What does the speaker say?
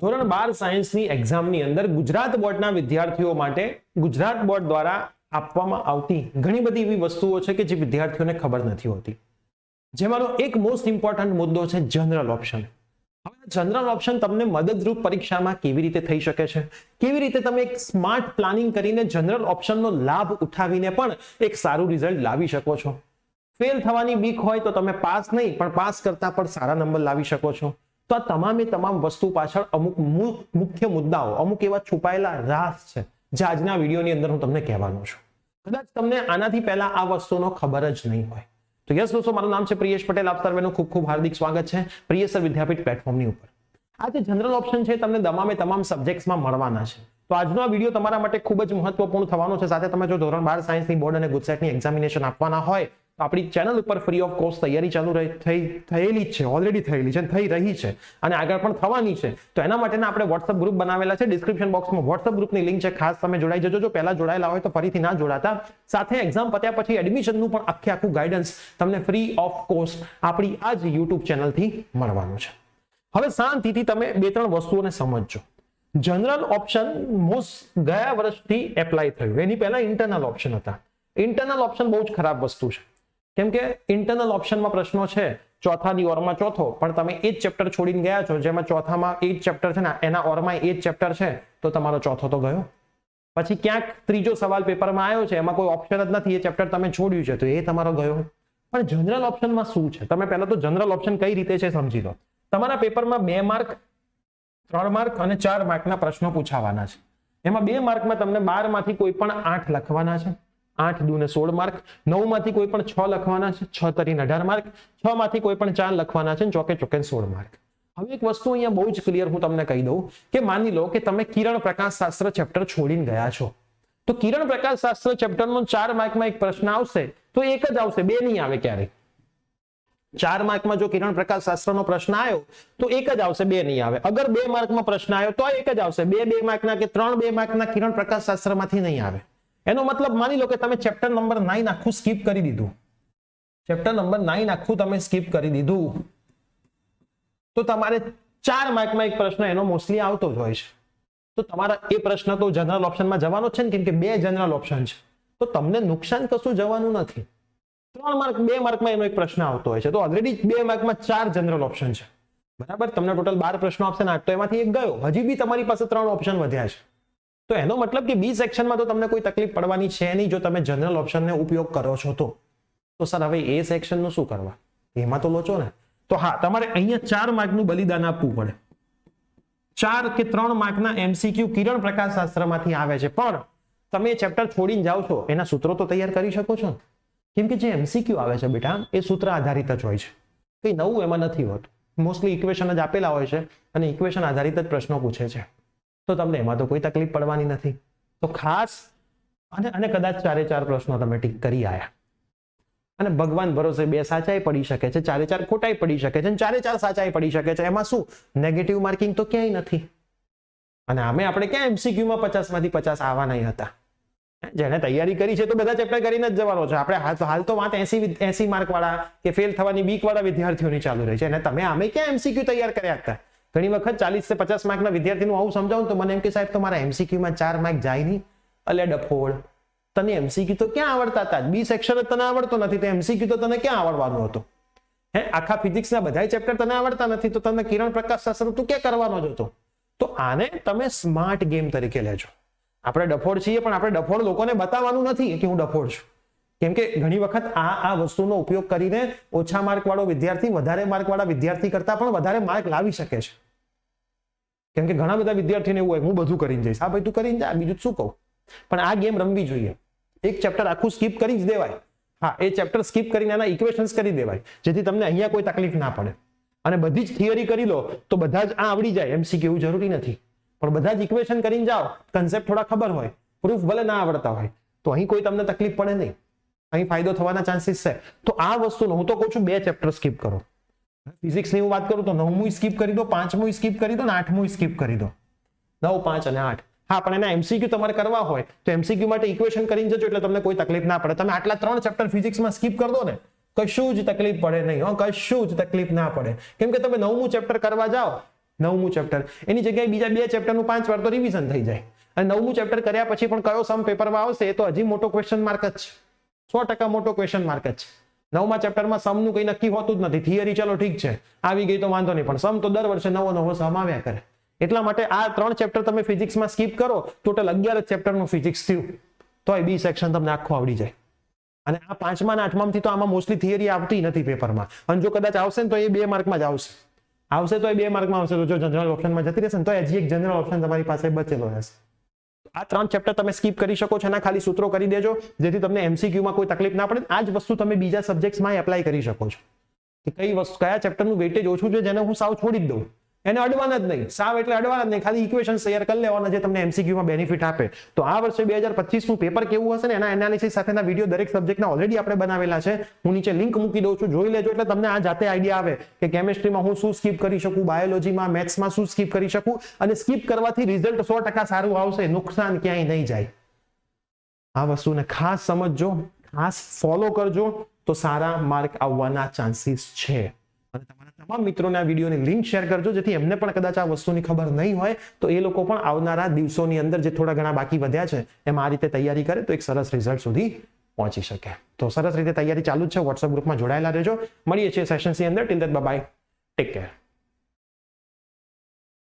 ધોરણ 12 સાયન્સની એક્ઝામની અંદર ગુજરાત બોર્ડના વિદ્યાર્થીઓ માટે ગુજરાત બોર્ડ દ્વારા આપવામાં આવતી ઘણી બધી એવી વસ્તુઓ છે કે જે વિદ્યાર્થીઓને ખબર નથી હોતી. જેમાંનો એક મોસ્ટ ઇમ્પોર્ટન્ટ મુદ્દો છે જનરલ ઓપ્શન. હવે જનરલ ઓપ્શન તમને મદદરૂપ પરીક્ષામાં કેવી રીતે થઈ શકે છે, કેવી રીતે તમે એક સ્માર્ટ પ્લાનિંગ કરીને જનરલ ઓપ્શનનો લાભ ઉઠાવીને પણ એક સારું રિઝલ્ટ લાવી શકો છો. ફેલ થવાની બીક હોય તો તમે પાસ નહીં પણ પાસ કરતા પણ સારા નંબર લાવી શકો છો. તો આ તમામ વસ્તુ પાછળ અમુક મુખ્ય મુદ્દાઓ, અમુક એવા છુપાયેલા રાઝ છે જે આજના વિડીયોની અંદર હું તમને કહેવાનો છું. કદાચ તમને આનાથી પહેલા આ વસ્તુનો ખબર જ નહીં હોય. તો યસ દોસ્તો, મારું નામ છે પ્રિયેશ પટેલ. આપ સર્વેનું ખૂબ ખૂબ હાર્દિક સ્વાગત છે પ્રિયેશ વિદ્યાપીઠ પ્લેટફોર્મની ઉપર. આ જે જનરલ ઓપ્શન છે તમને તમામ સબ્જેક્ટ્સમાં મળવાના છે. તો આજનો આ વિડીયો તમારા માટે ખૂબ જ મહત્વપૂર્ણ થવાનો છે. સાથે તમે જો ધોરણ 12 સાયન્સની બોર્ડ અને ગુજસેટની એક્ઝામિનેશન આપવાના હોય તો આપણી ચેનલ ઉપર ફ્રી ઓફ કોસ્ટ તૈયારી ચાલુ થયેલી જ છે, ઓલરેડી થયેલી છે, થઈ રહી છે અને આગળ પણ થવાની છે. તો એના માટેના આપણે વોટ્સઅપ ગ્રુપ બનાવેલા છે. ડિસ્ક્રિપ્શન બોક્સમાં વોટ્સઅપ ગ્રુપની લિંક છે, ખાસ તમે જોડાઈ જજો. જો પહેલા જોડાયેલા હોય તો ફરીથી ના જોડાતા. સાથે એક્ઝામ પત્યા પછી એડમિશનનું પણ આખું ગાઈડન્સ તમને ફ્રી ઓફ કોસ્ટ આપણી આ જ યુટ્યુબ ચેનલથી મળવાનું છે. હવે શાંતિથી તમે બે ત્રણ વસ્તુઓને સમજજો. જનરલ ઓપ્શન ગયા વર્ષથી એપ્લાય થયું. એની પહેલા ઇન્ટરનલ ઓપ્શન હતા. ઇન્ટરનલ ઓપ્શન બહુ જ ખરાબ વસ્તુ છે. કેમ કે ઇન્ટરનલ ઓપ્શનમાં પ્રશ્નો છે ચોથાની ઓરમાં ચોથો, પણ તમે એ જ ચેપ્ટર છોડીને ગયા છો જેમાં ચોથામાં એ જ ચેપ્ટર છે ને એના ઓરમાં એ જ ચેપ્ટર છે, તો તમારો ચોથો તો ગયો. પછી ક્યાંક ત્રીજો સવાલ પેપરમાં આવ્યો છે, એમાં કોઈ ઓપ્શન જ નથી, એ ચેપ્ટર તમે છોડ્યું છે, તો એ તમારો ગયો. પણ જનરલ ઓપ્શનમાં શું છે? તમે પહેલા તો જનરલ ઓપ્શન કઈ રીતે છે સમજી લો. તમારા પેપરમાં 2 માર્ક, 3 માર્ક અને 4 માર્કના પ્રશ્નો પૂછાવાના છે. એમાં 2 માર્કમાં તમને 12 માંથી કોઈ પણ 8 લખવાના છે. 8 દુ ને 16 માર્ક. 9 માંથી કોઈ પણ 6 લખવાના છે. 6 તરીને 18 માર્ક. 6 માંથી કોઈ પણ 4 લખવાના છે. ચોકે 16 માર્ક. હવે એક વસ્તુ અહીંયા બહુ જ ક્લિયર હું તમને કહી દઉં કે માની લો કે તમે કિરણ પ્રકાશ શાસ્ત્ર ચેપ્ટર છોડીને ગયા છો, તો કિરણ પ્રકાશ શાસ્ત્ર ચેપ્ટરનો 4 માર્કમાં એક પ્રશ્ન આવશે તો એક જ આવશે, 2 નહીં આવે ક્યારેય. 4 માર્કમાં જો કિરણ પ્રકાશ શાસ્ત્રનો પ્રશ્ન આવ્યો તો એક જ આવશે, 2 નહીં આવે. અગર 2 માર્કમાં પ્રશ્ન આવ્યો તો એક જ આવશે. 2 માર્કના કે 3 2 માર્કના કિરણ પ્રકાશ શાસ્ત્રમાંથી નહીં આવે. એનો મતલબ માની લો કે તમે ચેપ્ટર નંબર 9 આખું સ્કીપ કરી દીધું. ચેપ્ટર નંબર 9 આખું તમે સ્કીપ કરી દીધું તો તમારે 4 માર્કમાં એક પ્રશ્ન એનો મોસ્ટલી આવતો જ હોય છે. તો તમારા એ પ્રશ્ન તો જનરલ ઓપ્શનમાં જવાનો છે ને, કેમ કે 2 જનરલ ઓપ્શન છે. તો તમને નુકસાન કશું જવાનું નથી. 3 માર્ક 2 માર્કમાં એનો એક પ્રશ્ન આવતો હોય છે, તો ઓલરેડી 2 માર્કમાં 4 જનરલ ઓપ્શન છે. બરાબર, તમને ટોટલ 12 પ્રશ્નો આપશે ને, તો એમાંથી એક ગયો. હજી બી તમારી પાસે 3 ઓપ્શન વધ્યા છે. તો એનો મતલબ કે બી સેક્શનમાં તો તમને કોઈ તકલીફ પડવાની છે નહીં જો તમે જનરલ ઓપ્શનને ઉપયોગ કરો છો તો. સર હવે એ સેક્શનનું શું કરવા? એમાં તો લોચો ને. તો હા, તમારે અહીંયા 4 માર્કનું બલિદાન આપવું પડે. 4 કે 3 માર્કના એમસીક્યુ કિરણ પ્રકાશ શાસ્ત્રમાંથી આવે છે, પણ તમે એ ચેપ્ટર છોડીને જાઓ છો એના સૂત્રો તો તૈયાર કરી શકો છો. કેમ કે જે એમસીક્યુ આવે છે બેટા, એ સૂત્ર આધારિત જ હોય છે. કંઈ નવું એમાં નથી હોતું. મોસ્ટલી ઇક્વેશન જ આપેલા હોય છે અને ઇક્વેશન આધારિત જ પ્રશ્નો પૂછે છે. તો તમને એમાં તો કોઈ તકલીફ પડવાની નથી. તો ખાસ અને કદાચ 4 પ્રશ્નો તમે ટીક કરી આયા અને ભગવાન ભરોસે 2 સાચાઈ પડી શકે છે, 4 ખોટાઈ પડી શકે છે, 4 સાચાઈ પડી શકે છે. એમાં શું નેગેટિવ માર્કિંગ તો ક્યાંય નથી. અને આપણે ક્યાં એમસીક્યુમાં 50 માંથી 50 આવવાના હતા. જેને તૈયારી કરી છે તો બધા ચેપ્ટર કરીને જ જવાનો છે. આપણે હાલ તો વાત 80 માર્ક વાળા કે ફેલ થવાની બીક વાળા વિદ્યાર્થીઓની ચાલુ રહી છે. અને તમે આમે ક્યાં એમસીક્યુ તૈયાર કર્યા હતા? ઘણી વખત 40 થી 50 માર્કના વિદ્યાર્થીનું આવું સમજાવું તો મને એમ કે સાહેબ તમારા એમસીક્યુમાં 4 માર્ક જાય નહીં. અલે ડફોડ, તને એમસીક્યુ તો ક્યાં આવડતા હતા? બી સેક્શન તને આવડતો નથી તો એમસીક્યુ તો તને ક્યાં આવડવાનું હતું? આખા ફિઝિક્સના બધા ચેપ્ટર તને આવડતા નથી તો તને કિરણ પ્રકાશ શાસ્ત્ર તું ક્યાં કરવાનો જ હતો? તો આને તમે સ્માર્ટ ગેમ તરીકે લેજો. આપણે ડફોડ છીએ પણ આપણે ડફોડ લોકોને બતાવવાનું નથી કે હું ડફોડ છું. કેમ કે ઘણી વખત આ વસ્તુનો ઉપયોગ કરીને ઓછા માર્ક વાળો વિદ્યાર્થી વધારે માર્ક વાળા વિદ્યાર્થી કરતા પણ વધારે માર્ક લાવી શકે છે. કેમ કે ઘણા બધા વિદ્યાર્થીને એવું હોય હું બધું કરીને જઈશ. હા ભાઈ, તું કરીને જા, બીજું શું કહું. પણ આ ગેમ રમવી જોઈએ. એક ચેપ્ટર આખું સ્કીપ કરી જ દેવાય. હા, એ ચેપ્ટર સ્કીપ કરીને એના ઇક્વેશન્સ કરી દેવાય, જેથી તમને અહીંયા કોઈ તકલીફ ના પડે. અને બધી જ થિયરી કરી લો તો બધા જ આ આવડી જાય. એમસીક્યુ એવું જરૂરી નથી, પણ બધા જ ઇક્વેશન કરીને જાઓ, કન્સેપ્ટ થોડા ખબર હોય, પ્રૂફ ભલે ના આવડતા હોય, તો અહીં કોઈ તમને તકલીફ પડે નહીં. અહીં ફાયદો થવાના ચાન્સીસ છે. તો આ વસ્તુનો હું તો કહું છું 2 ચેપ્ટર સ્કીપ કરો. ફિઝિક્સની હું વાત કરું તો 9મું સ્કીપ કરી દો, 5મું સ્કીપ કરી દો ને 8મું સ્કીપ કરી દો. 9, 5 અને 8. હા, પણ એના એમસીક્યુ તમારે કરવા હોય તો એમસીક્યુ માટે ઇક્વેશન કરીને જજો એટલે તમને કોઈ તકલીફ ના પડે. તમે આટલા 3 ચેપ્ટર ફિઝિક્સમાં સ્કીપ કરી દો ને, કશું જ તકલીફ પડે નહીં. કશું જ તકલીફ ના પડે. કેમ કે તમે 9મું ચેપ્ટર કરવા જાઓ 9મું ચેપ્ટર, એની જગ્યાએ બીજા 2 ચેપ્ટરનું 5 વાર તો રિવિઝન થઈ જાય. અને 9મું ચેપ્ટર કર્યા પછી પણ કયો સમ પેપરમાં આવશે એ તો હજી મોટો ક્વેશ્ચન માર્ક જ છે, 100% મોટો ક્વેશ્ચન માર્ક જ છે. 9મા ચેપ્ટરમાં સમનું કંઈ નક્કી હોતું જ નથી. થિયરી ચલો ઠીક છે, આવી ગઈ તો વાંધો નહીં, પણ સમ તો દર વર્ષે નવો સમ આવ્યા કરે. એટલા માટે આ 3 ચેપ્ટર તમે ફિઝિક્સમાં સ્કીપ કરો, ટોટલ 11 ચેપ્ટરનું ફિઝિક્સ થયું, તોય બી સેક્શન તમને આખું આવડી જાય. અને આ 5મા અને 8મામાંથી તો આમાં મોસ્ટલી થિયરી આવતી નથી પેપરમાં, અને જો કદાચ આવશે ને તો એ 2 માર્કમાં જ આવશે તો એ 2 માર્કમાં આવશે. તો જો જનરલ ઓપ્શનમાં જતી રહેશે ને તો હજી એક જનરલ ઓપ્શન તમારી પાસે બચેલો રહેશે. આ 3 ચેપ્ટર તમે સ્કીપ કરી શકો છો, એના ખાલી સૂત્રો કરી દેજો જેથી તમને એમસીક્યુમાં કોઈ તકલીફ ના પડે. આ જ વસ્તુ તમે બીજા સબ્જેક્ટ્સમાં એપ્લાય કરી શકો છો કે કયા ચેપ્ટરનું વેટેજ ઓછું છે જેને હું સાવ છોડી જ દઉં, એને અડવાના જ નહીં, સાવ એટલે અડવાના જ નહીં, ખાલી ઇક્વેશન તૈયાર કરી લેવાના જે તમને એમસીક્યુમાં બેનિફિટ આપે. તો આ વર્ષે 2025નું પેપર કેવું હશે ને એના એનાલિસિસ સાથેના વિડીયો દરેક સબ્જેક્ટના ઓલરેડી આપણે બનાવેલા છે. હું નીચે લિંક મૂકી દઉં છું, જોઈ લેજો એટલે તમને આ જાતે આઈડિયા આવે કે કેમિસ્ટ્રીમાં હું શું સ્કીપ કરી શકું, બાયોલોજીમાં, મેથ્સમાં શું સ્કીપ કરી શકું, અને સ્કીપ કરવાથી રિઝલ્ટ 100% સારું આવશે, નુકસાન ક્યાંય નહીં જાય. આ વસ્તુને ખાસ સમજજો, ખાસ ફોલો કરજો, તો સારા માર્ક આવવાના ચાન્સીસ છે. અને તમારા તમામ મિત્રોને આ વિડીયોની લિંક શેર કરજો જેથી એમને પણ કદાચ આ વસ્તુની ખબર નહીં હોય તો એ લોકો પણ આવનારા દિવસોની અંદર જે થોડા ઘણા બાકી વધ્યા છે એમાં આ રીતે તૈયારી કરે તો એક સરસ રિઝલ્ટ સુધી પહોંચી શકે. તો સરસ રીતે તૈયારી ચાલુ જ છે. વોટ્સએપ ગ્રુપમાં જોડાયેલા રહેજો. મળીએ છીએ સેશન્સની અંદર. Till then by, take care.